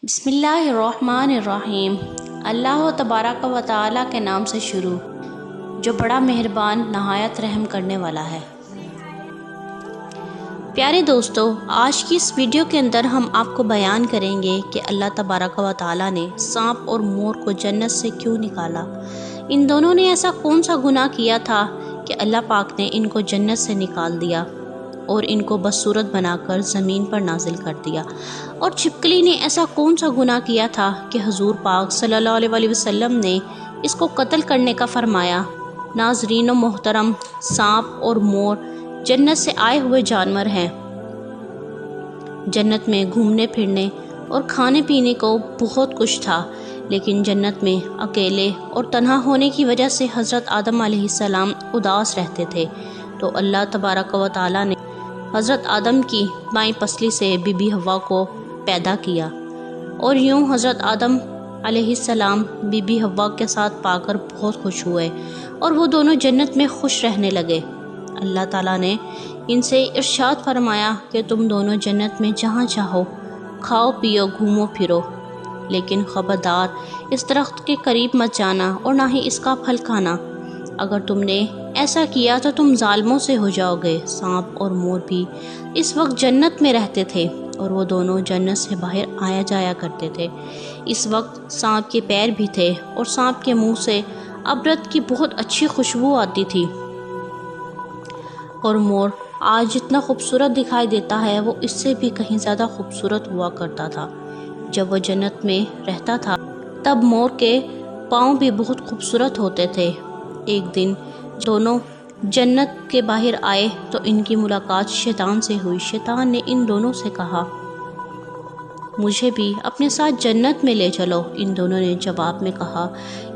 بسم اللہ الرحمن الرحیم۔ اللہ تبارک و تعالی کے نام سے شروع جو بڑا مہربان نہایت رحم کرنے والا ہے۔ پیارے دوستو، آج کی اس ویڈیو کے اندر ہم آپ کو بیان کریں گے کہ اللہ تبارک و تعالی نے سانپ اور مور کو جنت سے کیوں نکالا۔ ان دونوں نے ایسا کون سا گناہ کیا تھا کہ اللہ پاک نے ان کو جنت سے نکال دیا اور ان کو بدصورت بنا کر زمین پر نازل کر دیا، اور چھپکلی نے ایسا کون سا گناہ کیا تھا کہ حضور پاک صلی اللہ علیہ وسلم نے اس کو قتل کرنے کا فرمایا۔ ناظرین و محترم، سانپ اور مور جنت سے آئے ہوئے جانور ہیں۔ جنت میں گھومنے پھرنے اور کھانے پینے کو بہت کچھ تھا، لیکن جنت میں اکیلے اور تنہا ہونے کی وجہ سے حضرت آدم علیہ السلام اداس رہتے تھے، تو اللہ تبارک و تعالی نے حضرت آدم کی بائیں پسلی سے بی بی حوا کو پیدا کیا، اور یوں حضرت آدم علیہ السلام بی بی حوا کے ساتھ پا کر بہت خوش ہوئے، اور وہ دونوں جنت میں خوش رہنے لگے۔ اللہ تعالیٰ نے ان سے ارشاد فرمایا کہ تم دونوں جنت میں جہاں چاہو کھاؤ پیو گھومو پھرو، لیکن خبردار اس درخت کے قریب مت جانا اور نہ ہی اس کا پھل کھانا، اگر تم نے ایسا کیا تو تم ظالموں سے ہو جاؤ گے۔ سانپ اور مور بھی اس وقت جنت میں رہتے تھے، اور وہ دونوں جنت سے باہر آیا جایا کرتے تھے۔ اس وقت سانپ کے پیر بھی تھے، اور سانپ کے منہ سے عبرت کی بہت اچھی خوشبو آتی تھی، اور مور آج جتنا خوبصورت دکھائی دیتا ہے وہ اس سے بھی کہیں زیادہ خوبصورت ہوا کرتا تھا۔ جب وہ جنت میں رہتا تھا تب مور کے پاؤں بھی بہت خوبصورت ہوتے تھے۔ ایک دن دونوں جنت کے باہر آئے تو ان کی ملاقات شیطان سے ہوئی۔ شیطان نے ان دونوں سے کہا، مجھے بھی اپنے ساتھ جنت میں لے چلو۔ ان دونوں نے جواب میں کہا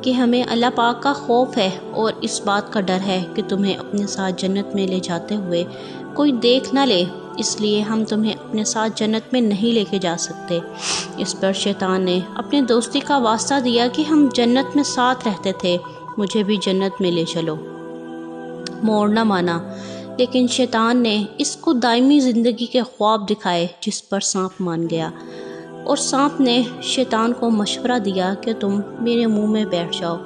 کہ ہمیں اللہ پاک کا خوف ہے اور اس بات کا ڈر ہے کہ تمہیں اپنے ساتھ جنت میں لے جاتے ہوئے کوئی دیکھ نہ لے، اس لیے ہم تمہیں اپنے ساتھ جنت میں نہیں لے کے جا سکتے۔ اس پر شیطان نے اپنے دوستی کا واسطہ دیا کہ ہم جنت میں ساتھ رہتے تھے، مجھے بھی جنت میں لے چلو۔ مور نہ مانا، لیکن شیطان نے اس کو دائمی زندگی کے خواب دکھائے، جس پر سانپ مان گیا، اور سانپ نے شیطان کو مشورہ دیا کہ تم میرے منہ میں بیٹھ جاؤ،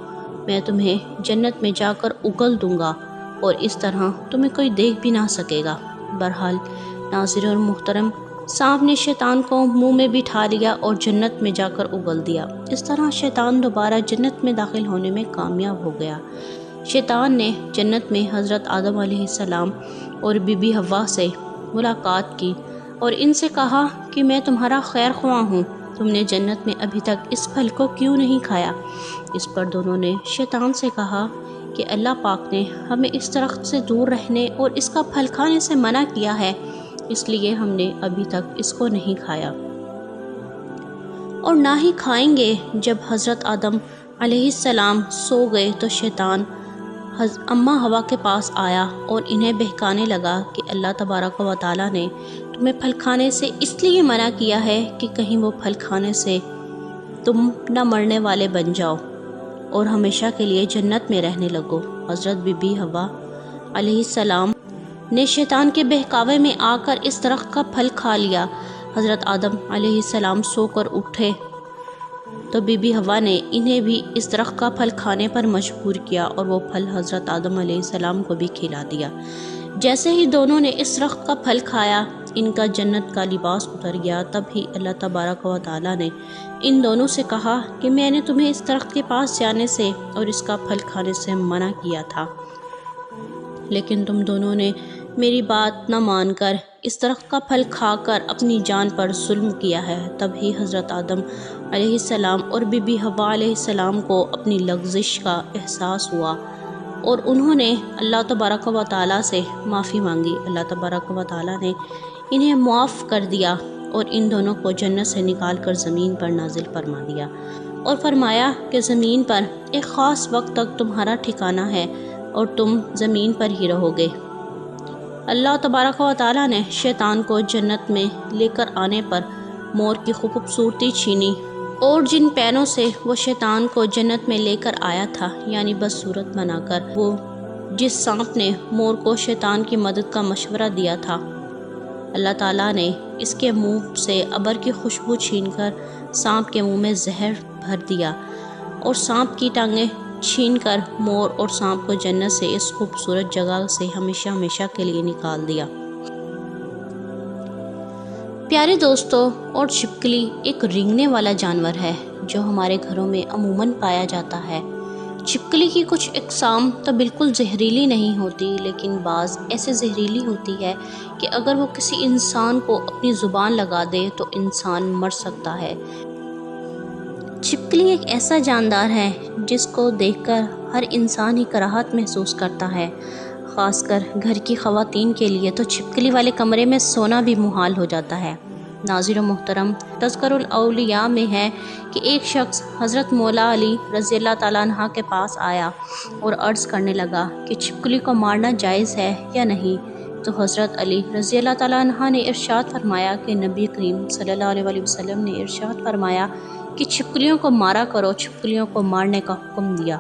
میں تمہیں جنت میں جا کر اگل دوں گا، اور اس طرح تمہیں کوئی دیکھ بھی نہ سکے گا۔ بہرحال ناظرین اور محترم، سانپ نے شیطان کو منہ میں بٹھا لیا اور جنت میں جا کر اگل دیا۔ اس طرح شیطان دوبارہ جنت میں داخل ہونے میں کامیاب ہو گیا۔ شیطان نے جنت میں حضرت آدم علیہ السلام اور بی بی حوا سے ملاقات کی اور ان سے کہا کہ میں تمہارا خیر خواہ ہوں، تم نے جنت میں ابھی تک اس پھل کو کیوں نہیں کھایا؟ اس پر دونوں نے شیطان سے کہا کہ اللہ پاک نے ہمیں اس درخت سے دور رہنے اور اس کا پھل کھانے سے منع کیا ہے، اس لیے ہم نے ابھی تک اس کو نہیں کھایا، اور نہ ہی کھائیں گے۔ جب حضرت آدم علیہ السلام سو گئے تو شیطان اماں حوا کے پاس آیا اور انہیں بہکانے لگا کہ اللہ تبارک و تعالی نے تمہیں پھل کھانے سے اس لیے منع کیا ہے کہ کہیں وہ پھل کھانے سے تم نہ مرنے والے بن جاؤ اور ہمیشہ کے لیے جنت میں رہنے لگو۔ حضرت بی بی حوا علیہ السلام نے شیطان کے بہکاوے میں آ کر اس درخت کا پھل کھا لیا۔ حضرت آدم علیہ السلام سو کر اٹھے تو بی بی حوا نے انہیں بھی اس درخت کا پھل کھانے پر مجبور کیا، اور وہ پھل حضرت آدم علیہ السلام کو بھی کھلا دیا۔ جیسے ہی دونوں نے اس درخت کا پھل کھایا، ان کا جنت کا لباس اتر گیا۔ تب ہی اللہ تبارک و تعالی نے ان دونوں سے کہا کہ میں نے تمہیں اس درخت کے پاس جانے سے اور اس کا پھل کھانے سے منع کیا تھا، لیکن تم دونوں نے میری بات نہ مان کر اس درخت کا پھل کھا کر اپنی جان پر ظلم کیا ہے۔ تب ہی حضرت آدم علیہ السلام اور بی بی حوا علیہ السلام کو اپنی لغزش کا احساس ہوا، اور انہوں نے اللہ تبارک و تعالیٰ سے معافی مانگی۔ اللہ تبارک و تعالیٰ نے انہیں معاف کر دیا اور ان دونوں کو جنت سے نکال کر زمین پر نازل فرما دیا، اور فرمایا کہ زمین پر ایک خاص وقت تک تمہارا ٹھکانہ ہے اور تم زمین پر ہی رہو گے۔ اللہ تبارک و تعالیٰ نے شیطان کو جنت میں لے کر آنے پر مور کی خوبصورتی چھینی، اور جن پیروں سے وہ شیطان کو جنت میں لے کر آیا تھا، یعنی بدصورت بنا کر، وہ جس سانپ نے مور کو شیطان کی مدد کا مشورہ دیا تھا، اللہ تعالیٰ نے اس کے منہ سے ابر کی خوشبو چھین کر سانپ کے منہ میں زہر بھر دیا اور سانپ کی ٹانگیں چھین کر مور اور سانپ کو جنت سے اس خوبصورت جگہ سے ہمیشہ ہمیشہ کے لیے نکال دیا۔ پیارے دوستو، اور چھپکلی ایک رینگنے والا جانور ہے جو ہمارے گھروں میں عموماً پایا جاتا ہے۔ چھپکلی کی کچھ اقسام تو بالکل زہریلی نہیں ہوتی، لیکن بعض ایسے زہریلی ہوتی ہے کہ اگر وہ کسی انسان کو اپنی زبان لگا دے تو انسان مر سکتا ہے۔ چھپکلی ایک ایسا جاندار ہے جس کو دیکھ کر ہر انسان ہی کراہت محسوس کرتا ہے، خاص کر گھر کی خواتین کے لیے تو چھپکلی والے کمرے میں سونا بھی محال ہو جاتا ہے۔ ناظر و محترم، تذکرہ الاولیاء میں ہے کہ ایک شخص حضرت مولا علی رضی اللہ تعالیٰ عنہ کے پاس آیا اور عرض کرنے لگا کہ چھپکلی کو مارنا جائز ہے یا نہیں، تو حضرت علی رضی اللہ تعالیٰ عنہ نے ارشاد فرمایا کہ نبی کریم صلی اللہ علیہ وسلم نے ارشاد فرمایا کہ چھپکلیوں کو مارا کرو، چھپکلیوں کو مارنے کا حکم دیا،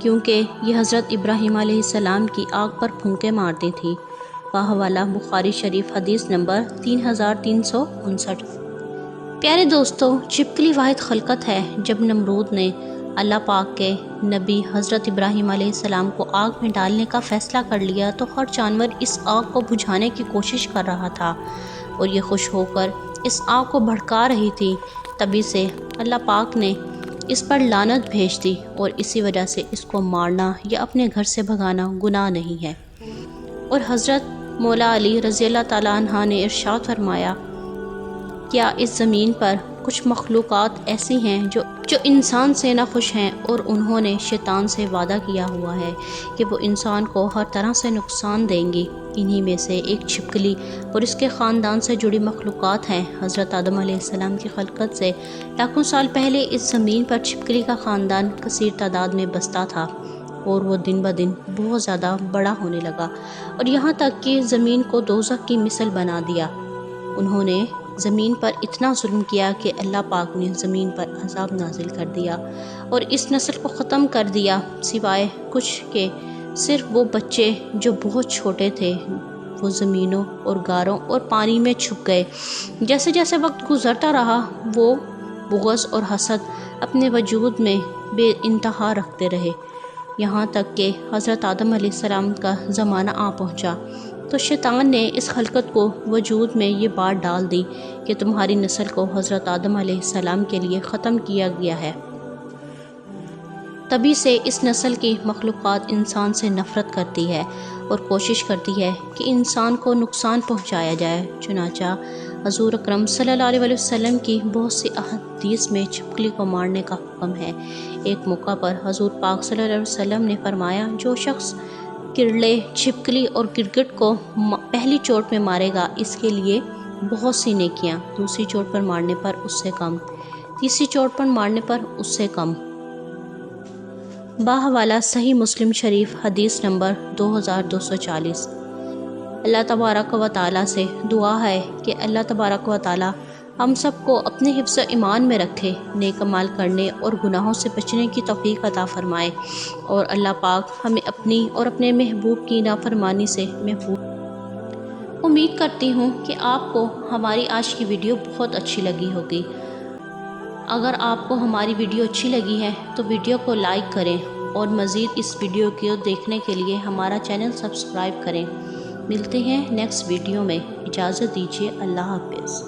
کیونکہ یہ حضرت ابراہیم علیہ السلام کی آگ پر پھونکے مارتی تھی۔ حوالہ بخاری شریف حدیث نمبر 3359۔ پیارے دوستو، چھپکلی واحد خلقت ہے۔ جب نمرود نے اللہ پاک کے نبی حضرت ابراہیم علیہ السلام کو آگ میں ڈالنے کا فیصلہ کر لیا تو ہر جانور اس آگ کو بجھانے کی کوشش کر رہا تھا اور یہ خوش ہو کر اس آگ کو بھڑکا رہی تھی۔ تبھی سے اللہ پاک نے اس پر لعنت بھیج دی اور اسی وجہ سے اس کو مارنا یا اپنے گھر سے بھگانا گناہ نہیں ہے۔ اور حضرت مولا علی رضی اللہ تعالیٰ عنہ نے ارشاد فرمایا، کیا اس زمین پر کچھ مخلوقات ایسی ہیں جو انسان سے نہ خوش ہیں، اور انہوں نے شیطان سے وعدہ کیا ہوا ہے کہ وہ انسان کو ہر طرح سے نقصان دیں گی۔ انہی میں سے ایک چھپکلی اور اس کے خاندان سے جڑی مخلوقات ہیں۔ حضرت آدم علیہ السلام کی خلقت سے لاکھوں سال پہلے اس زمین پر چھپکلی کا خاندان کثیر تعداد میں بستا تھا، اور وہ دن بدن بہت زیادہ بڑا ہونے لگا اور یہاں تک کہ زمین کو دوزخ کی مثل بنا دیا۔ انہوں نے زمین پر اتنا ظلم کیا کہ اللہ پاک نے زمین پر عذاب نازل کر دیا اور اس نسل کو ختم کر دیا، سوائے کچھ کے صرف وہ بچے جو بہت چھوٹے تھے وہ زمینوں اور غاروں اور پانی میں چھپ گئے۔ جیسے جیسے وقت گزرتا رہا وہ بغض اور حسد اپنے وجود میں بے انتہا رکھتے رہے، یہاں تک کہ حضرت آدم علیہ السلام کا زمانہ آ پہنچا تو شیطان نے اس خلقت کو وجود میں یہ بات ڈال دی کہ تمہاری نسل کو حضرت آدم علیہ السلام کے لیے ختم کیا گیا ہے۔ تبھی سے اس نسل کی مخلوقات انسان سے نفرت کرتی ہے اور کوشش کرتی ہے کہ انسان کو نقصان پہنچایا جائے۔ چنانچہ حضور اکرم صلی اللہ علیہ وسلم کی بہت سی احادیث میں چھپکلی کو مارنے کا حکم ہے۔ ایک موقع پر حضور پاک صلی اللہ علیہ وسلم نے فرمایا، جو شخص کرلے، چھپکلی اور گرگٹ کو پہلی چوٹ میں مارے گا اس کے لیے بہت سی نیکیاں، دوسری چوٹ پر مارنے پر اس سے کم، تیسری چوٹ پر مارنے پر اس سے کم۔ باحوالہ صحیح مسلم شریف حدیث نمبر 2240۔ اللہ تبارک و تعالیٰ سے دعا ہے کہ اللہ تبارک و تعالیٰ ہم سب کو اپنے حفظ و ایمان میں رکھے، نیک اعمال کرنے اور گناہوں سے بچنے کی توفیق عطا فرمائے، اور اللہ پاک ہمیں اپنی اور اپنے محبوب کی نافرمانی سے محفوظ۔ امید کرتی ہوں کہ آپ کو ہماری آج کی ویڈیو بہت اچھی لگی ہوگی۔ اگر آپ کو ہماری ویڈیو اچھی لگی ہے تو ویڈیو کو لائک کریں اور مزید اس ویڈیو کو دیکھنے کے لیے ہمارا چینل سبسکرائب کریں۔ ملتے ہیں نیکسٹ ویڈیو میں، اجازت دیجیے، اللہ حافظ۔